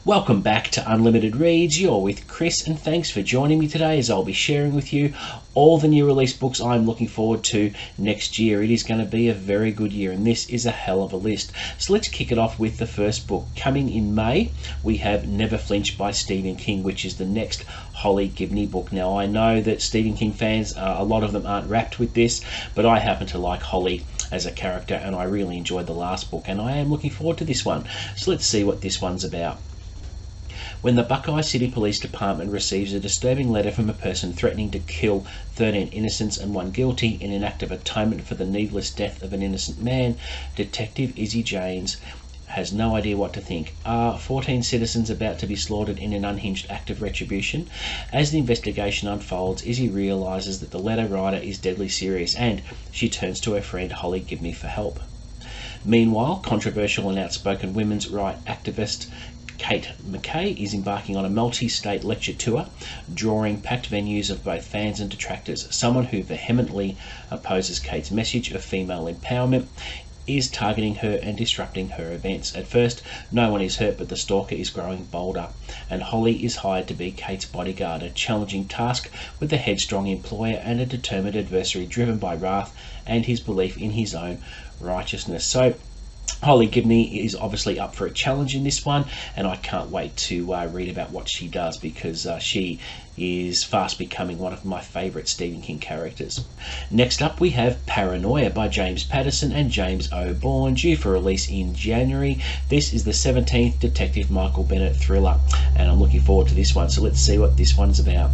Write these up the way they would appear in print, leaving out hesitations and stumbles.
Welcome back to Unlimited Reads. You're with Chris, and thanks for joining me today as I'll be sharing with you all the new release books I'm looking forward to next year. It is going to be a very good year, and this is a hell of a list. So let's kick it off with the first book. Coming in May, we have Never Flinch by Stephen King, which is the next Holly Gibney book. Now, I know that Stephen King fans, a lot of them aren't wrapped with this, but I happen to like Holly as a character, and I really enjoyed the last book, and I am looking forward to this one. So let's see what this one's about. When the Buckeye City Police Department receives a disturbing letter from a person threatening to kill 13 innocents and 1 guilty in an act of atonement for the needless death of an innocent man, Detective Izzy Janes has no idea what to think. Are 14 citizens about to be slaughtered in an unhinged act of retribution? As the investigation unfolds, Izzy realises that the letter writer is deadly serious, and she turns to her friend Holly Gibney for help. Meanwhile, controversial and outspoken women's rights activist Kate McKay is embarking on a multi-state lecture tour, drawing packed venues of both fans and detractors. Someone who vehemently opposes Kate's message of female empowerment is targeting her and disrupting her events. At first, no one is hurt, but the stalker is growing bolder, and Holly is hired to be Kate's bodyguard, a challenging task with a headstrong employer and a determined adversary driven by wrath and his belief in his own righteousness. So, Holly Gibney is obviously up for a challenge in this one, and I can't wait to read about what she does, because she is fast becoming one of my favourite Stephen King characters. Next up, we have Paranoia by James Patterson and James O. Bourne, due for release in January. This is the 17th Detective Michael Bennett thriller, and I'm looking forward to this one, so let's see what this one's about.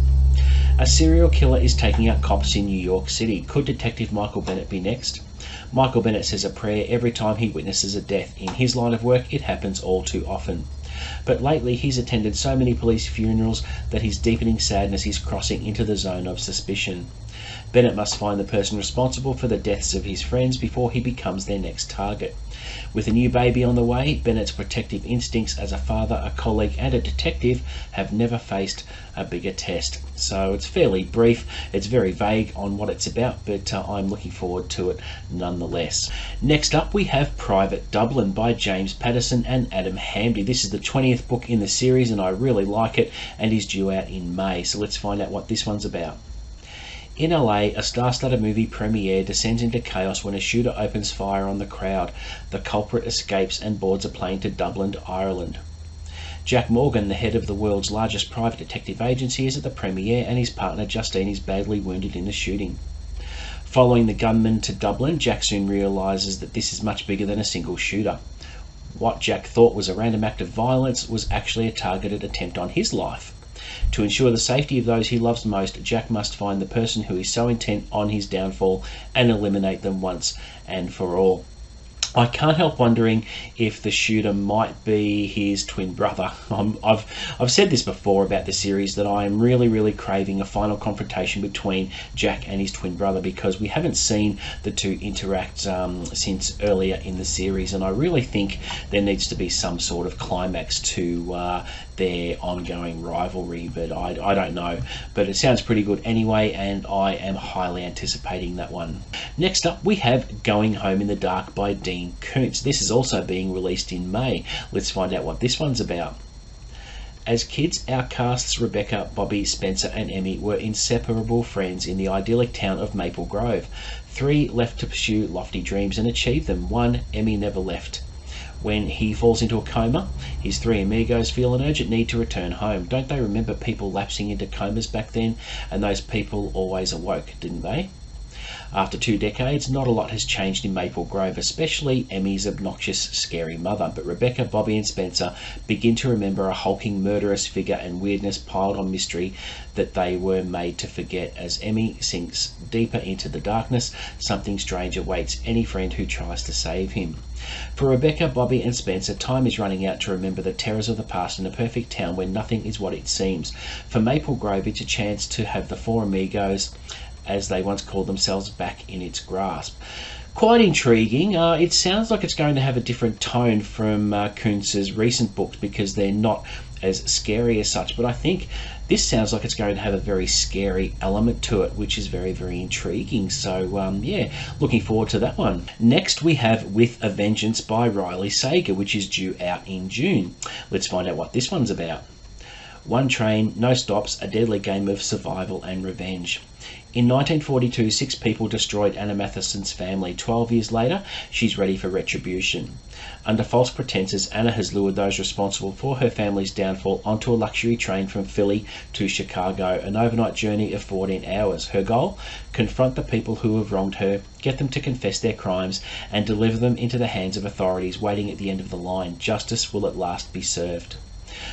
A serial killer is taking out cops in New York City. Could Detective Michael Bennett be next? Michael Bennett says a prayer every time he witnesses a death. In his line of work, it happens all too often. But lately, he's attended so many police funerals that his deepening sadness is crossing into the zone of suspicion. Bennett must find the person responsible for the deaths of his friends before he becomes their next target. With a new baby on the way, Bennett's protective instincts as a father, a colleague and a detective have never faced a bigger test. So it's fairly brief, it's very vague on what it's about, but I'm looking forward to it nonetheless. Next up, we have Private Dublin by James Patterson and Adam Hamdy. This is the 20th book in the series, and I really like it, and is due out in May. So let's find out what this one's about. In LA, a star-studded movie premiere descends into chaos when a shooter opens fire on the crowd. The culprit escapes and boards a plane to Dublin, Ireland. Jack Morgan, the head of the world's largest private detective agency, is at the premiere, and his partner Justine is badly wounded in the shooting. Following the gunman to Dublin, Jack soon realises that this is much bigger than a single shooter. What Jack thought was a random act of violence was actually a targeted attempt on his life. To ensure the safety of those he loves most, Jack must find the person who is so intent on his downfall and eliminate them once and for all. I can't help wondering if the shooter might be his twin brother. I've said this before about the series, that I am really craving a final confrontation between Jack and his twin brother, because we haven't seen the two interact since earlier in the series, and I really think there needs to be some sort of climax to their ongoing rivalry, but I don't know. But it sounds pretty good anyway, and I am highly anticipating that one. Next up, we have Going Home in the Dark by Dean Koontz. This is also being released in May. Let's find out what this one's about. As kids, our casts Rebecca, Bobby, Spencer and Emmy were inseparable friends in the idyllic town of Maple Grove. 3 left to pursue lofty dreams and achieve them. 1, Emmy, never left. When he falls into a coma, his 3 amigos feel an urgent need to return home. Don't they remember people lapsing into comas back then? And those people always awoke, didn't they? After 2 decades, not a lot has changed in Maple Grove, especially Emmy's obnoxious, scary mother. But Rebecca, Bobby and Spencer begin to remember a hulking, murderous figure and weirdness piled on mystery that they were made to forget. As Emmy sinks deeper into the darkness, something strange awaits any friend who tries to save him. For Rebecca, Bobby and Spencer, time is running out to remember the terrors of the past in a perfect town where nothing is what it seems. For Maple Grove, it's a chance to have the 4 amigos, as they once called themselves, back in its grasp. Quite intriguing. It sounds like it's going to have a different tone from Koontz's recent books, because they're not as scary as such, but I think This sounds like it's going to have a very scary element to it, which is very, very intriguing. So, yeah, looking forward to that one. Next, we have With a Vengeance by Riley Sager, which is due out in June. Let's find out what this one's about. One train, no stops, a deadly game of survival and revenge. In 1942, 6 people destroyed Anna Matheson's family. 12 years later, she's ready for retribution. Under false pretenses, Anna has lured those responsible for her family's downfall onto a luxury train from Philly to Chicago, an overnight journey of 14 hours. Her goal? Confront the people who have wronged her, get them to confess their crimes, and deliver them into the hands of authorities waiting at the end of the line. Justice will at last be served.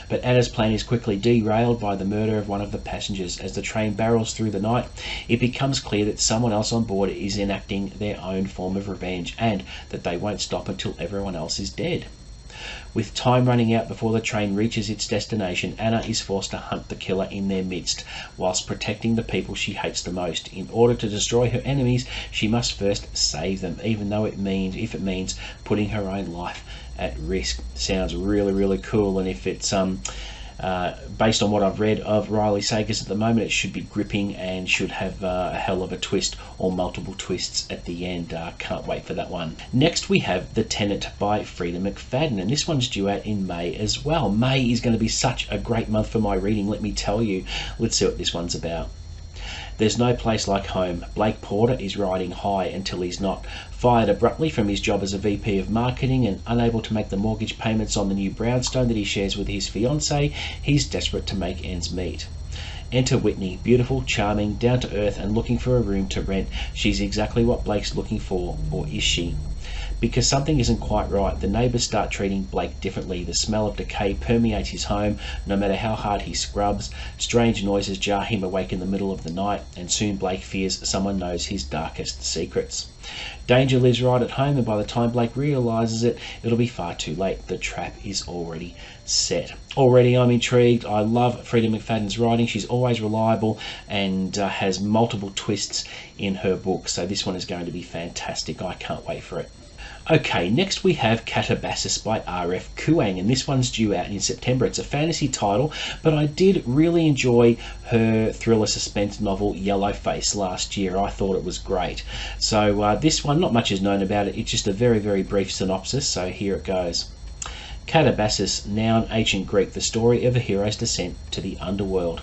But Anna's plan is quickly derailed by the murder of one of the passengers. As the train barrels through the night, it becomes clear that someone else on board is enacting their own form of revenge, and that they won't stop until everyone else is dead. With time running out before the train reaches its destination, Anna is forced to hunt the killer in their midst, whilst protecting the people she hates the most. In order to destroy her enemies, she must first save them, even though if it means putting her own life at risk. Sounds really, really cool, and if it's based on what I've read of Riley Sager's at the moment, it should be gripping and should have a hell of a twist or multiple twists at the end. Can't wait for that one. Next we have The Tenant by Frida McFadden, and this one's due out in May as well. May is going to be such a great month for my reading, let me tell you. Let's see what this one's about. There's no place like home. Blake Porter is riding high until he's not. Fired abruptly from his job as a VP of marketing and unable to make the mortgage payments on the new brownstone that he shares with his fiancée, he's desperate to make ends meet. Enter Whitney, beautiful, charming, down to earth and looking for a room to rent. She's exactly what Blake's looking for, or is she? Because something isn't quite right, the neighbours start treating Blake differently. The smell of decay permeates his home, no matter how hard he scrubs. Strange noises jar him awake in the middle of the night, and soon Blake fears someone knows his darkest secrets. Danger lives right at home, and by the time Blake realises it, it'll be far too late. The trap is already set. Already I'm intrigued. I love Frida McFadden's writing. She's always reliable and has multiple twists in her book, so this one is going to be fantastic. I can't wait for it. Okay, next we have Catabasis by R.F. Kuang, and this one's due out in September. It's a fantasy title, but I did really enjoy her thriller suspense novel Yellowface last year. I thought it was great. So this one, not much is known about it. It's just a very, very brief synopsis, so here it goes. Catabasis, noun ancient Greek, the story of a hero's descent to the underworld.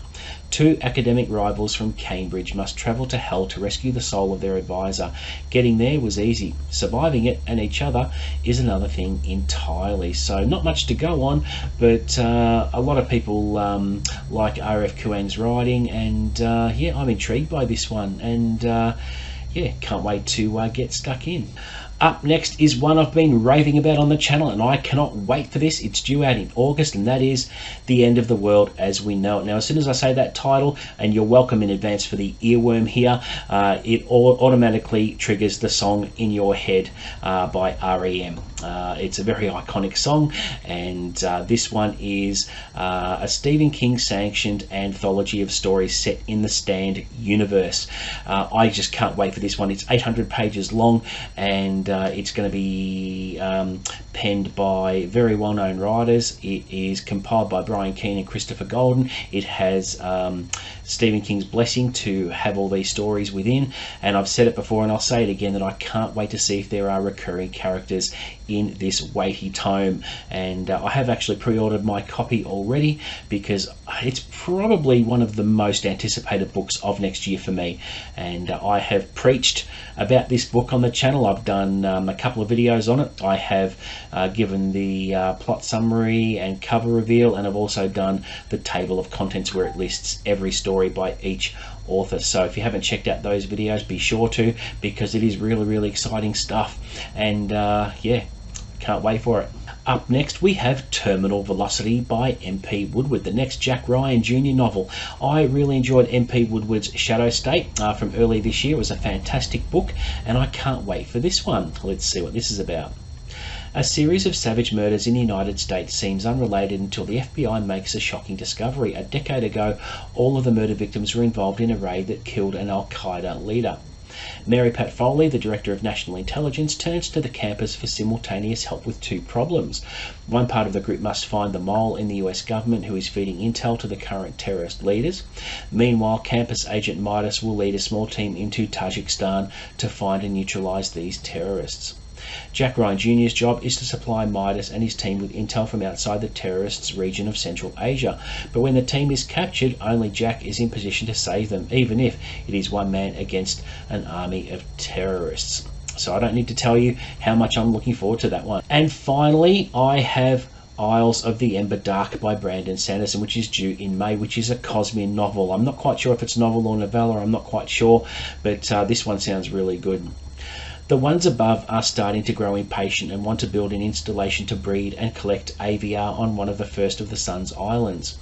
2 academic rivals from Cambridge must travel to hell to rescue the soul of their advisor. Getting there was easy. Surviving it and each other is another thing entirely. So not much to go on, but a lot of people like R.F. Kuang's writing, and yeah, I'm intrigued by this one, and yeah, can't wait to get stuck in. Up next is one I've been raving about on the channel, and I cannot wait for this. It's due out in August, and that is The End of the World as We Know It. Now, as soon as I say that title, and you're welcome in advance for the earworm here, it automatically triggers the song In Your Head by REM. It's a very iconic song, and this one is a Stephen King sanctioned anthology of stories set in the Stand universe. I just can't wait for this one. It's 800 pages long, and it's going to be penned by very well-known writers. It is compiled by Brian Keane and Christopher Golden. It has Stephen King's blessing to have all these stories within, and I've said it before and I'll say it again that I can't wait to see if there are recurring characters in this weighty tome, and I have actually pre-ordered my copy already because it's probably one of the most anticipated books of next year for me, and I have preached about this book on the channel. I've done a couple of videos on it. I have given the plot summary and cover reveal, and I've also done the table of contents where it lists every story by each author. So if you haven't checked out those videos, be sure to, because it is really, really exciting stuff, and yeah, can't wait for it. Up next we have Terminal Velocity by M.P. Woodward, the next Jack Ryan Jr. novel. I really enjoyed M.P. Woodward's Shadow State from earlier this year. It was a fantastic book, and I can't wait for this one. Let's see what this is about. A series of savage murders in the United States seems unrelated until the FBI makes a shocking discovery. A decade ago, all of the murder victims were involved in a raid that killed an Al-Qaeda leader. Mary Pat Foley, the Director of National Intelligence, turns to the campers for simultaneous help with two problems. One part of the group must find the mole in the US government who is feeding intel to the current terrorist leaders. Meanwhile, campus agent Midas will lead a small team into Tajikistan to find and neutralise these terrorists. Jack Ryan Jr.'s job is to supply Midas and his team with intel from outside the terrorists' region of Central Asia. But when the team is captured, only Jack is in position to save them, even if it is one man against an army of terrorists. So I don't need to tell you how much I'm looking forward to that one. And finally, I have Isles of the Ember Dark by Brandon Sanderson, which is due in May, which is a Cosmere novel. I'm not quite sure if it's novel or novella, I'm not quite sure, but this one sounds really good. The ones above are starting to grow impatient and want to build an installation to breed and collect AVR on one of the first of the Sun's islands.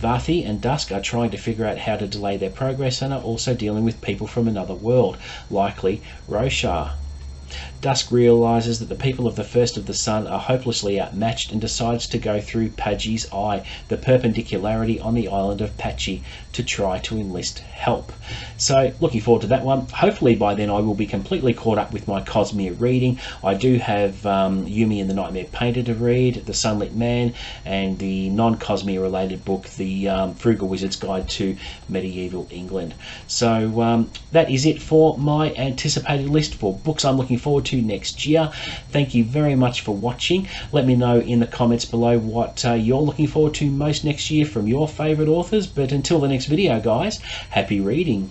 Vathi and Dusk are trying to figure out how to delay their progress and are also dealing with people from another world, likely Roshar. Dusk realises that the people of the First of the Sun are hopelessly outmatched and decides to go through Padgy's Eye, the perpendicularity on the island of Patchy, to try to enlist help. So looking forward to that one. Hopefully by then I will be completely caught up with my Cosmere reading. I do have Yumi and the Nightmare Painter to read, The Sunlit Man, and the non-Cosmere related book, The Frugal Wizard's Guide to Medieval England. So that is it for my anticipated list for books I'm looking forward to next year. Thank you very much for watching. Let me know in the comments below what you're looking forward to most next year from your favourite authors. But until the next video, guys, happy reading.